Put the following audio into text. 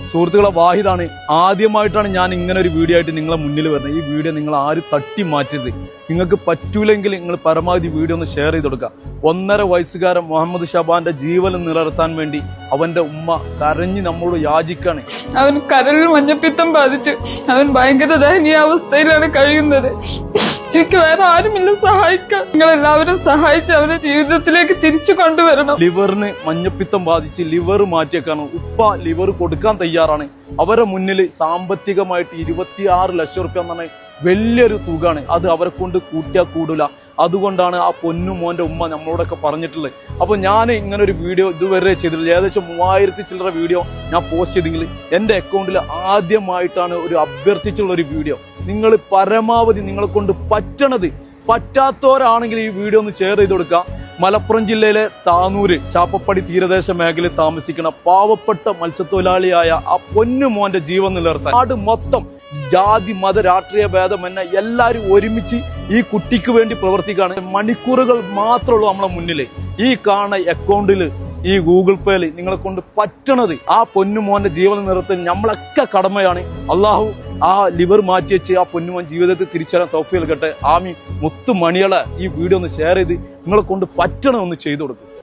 സുഹൃത്തുക്കളെ, വാഹിദാണ്. ആദ്യമായിട്ടാണ് ഞാൻ ഇങ്ങനെ ഒരു വീഡിയോ ആയിട്ട് നിങ്ങളെ മുന്നിൽ വരുന്നത്. ഈ വീഡിയോ നിങ്ങൾ ആരും തട്ടി മാറ്റരുത്. നിങ്ങൾക്ക് പറ്റൂലെങ്കിൽ നിങ്ങൾ പരമാവധി വീഡിയോ ഒന്ന് ഷെയർ ചെയ്ത് കൊടുക്കുക. 1.5 വയസ്സുകാരൻ മുഹമ്മദ് ഷാബാന്റെ ജീവൻ നിലനിർത്താൻ വേണ്ടി അവന്റെ ഉമ്മ കരഞ്ഞ് നമ്മളോട് യാചിക്കാണ്. അവൻ കരളിൽ മഞ്ഞപ്പിത്തം ബാധിച്ചു. അവൻ ഭയങ്കര ദയനീയാവസ്ഥയിലാണ് കഴിയുന്നത്. എനിക്ക് വേറെ ആരുമില്ല സഹായിക്കാൻ. നിങ്ങൾ എല്ലാവരും സഹായിച്ച് അവനെ ജീവിതത്തിലേക്ക് തിരിച്ചു കൊണ്ടുവരണം. ലിവറിന് മഞ്ഞപ്പിത്തം ബാധിച്ച് ലിവർ മാറ്റിയേക്കാണ്. ഉപ്പ ലിവർ കൊടുക്കാൻ തയ്യാറാണ്. അവരെ മുന്നിൽ സാമ്പത്തികമായിട്ട് 26 ലക്ഷം റുപ്യ എന്ന് പറഞ്ഞാൽ വലിയൊരു തുകയാണ്. അത് അവരെ കൊണ്ട് കൂട്ടിയാൽ കൂടില്ല. അതുകൊണ്ടാണ് ആ പൊന്നു മോന്റെ ഉമ്മ നമ്മളോടൊക്കെ പറഞ്ഞിട്ടുള്ളത്. അപ്പൊ ഞാൻ ഇങ്ങനെ ഒരു വീഡിയോ ഇതുവരെ ചെയ്തിട്ടില്ല. ഏകദേശം 3000 ചില്ലറ വീഡിയോ ഞാൻ പോസ്റ്റ് ചെയ്തെങ്കിൽ എന്റെ അക്കൗണ്ടിൽ ആദ്യമായിട്ടാണ് ഒരു അഭ്യർത്ഥിച്ചുള്ള ഒരു വീഡിയോ. നിങ്ങൾ പരമാവധി നിങ്ങളെ കൊണ്ട് പറ്റാത്തവരാണെങ്കിൽ ഈ വീഡിയോ ഒന്ന് ഷെയർ ചെയ്ത് കൊടുക്കുക. മലപ്പുറം ജില്ലയിലെ താനൂര് ചാപ്പപ്പടി തീരദേശ മേഖലയിൽ താമസിക്കുന്ന പാവപ്പെട്ട മത്സ്യത്തൊഴിലാളിയായ ആ പൊന്നു മോന്റെ ജീവൻ നിലനിർത്താൻ നാട് മൊത്തം ജാതി മത രാഷ്ട്രീയ ഭേദമെന്നെ എല്ലാവരും ഒരുമിച്ച് ഈ കുട്ടിക്ക് വേണ്ടി പ്രവർത്തിക്കുകയാണ്. മണിക്കൂറുകൾ മാത്രമുള്ളൂ നമ്മളെ മുന്നിൽ. ഈ കാണുന്ന അക്കൗണ്ടിൽ, ഈ ഗൂഗിൾ പേയിൽ നിങ്ങളെ കൊണ്ട് പറ്റണത് ആ പൊന്നുമോന്റെ ജീവൻ നിലനിർത്താൻ നമ്മളൊക്കെ കടമയാണ്. അള്ളാഹു ആ ലിവർ മാറ്റി വെച്ച് ആ പൊന്നുമോൻ ജീവിതത്തിൽ തിരിച്ചറിയാൻ തൗഫീഖ് നൽകട്ടെ. ആമീൻ. മുത്തു മണികളെ ഈ വീഡിയോ ഒന്ന് ഷെയർ ചെയ്ത് നിങ്ങളെ കൊണ്ട് പറ്റണമെന്ന് ചെയ്തു കൊടുക്കും.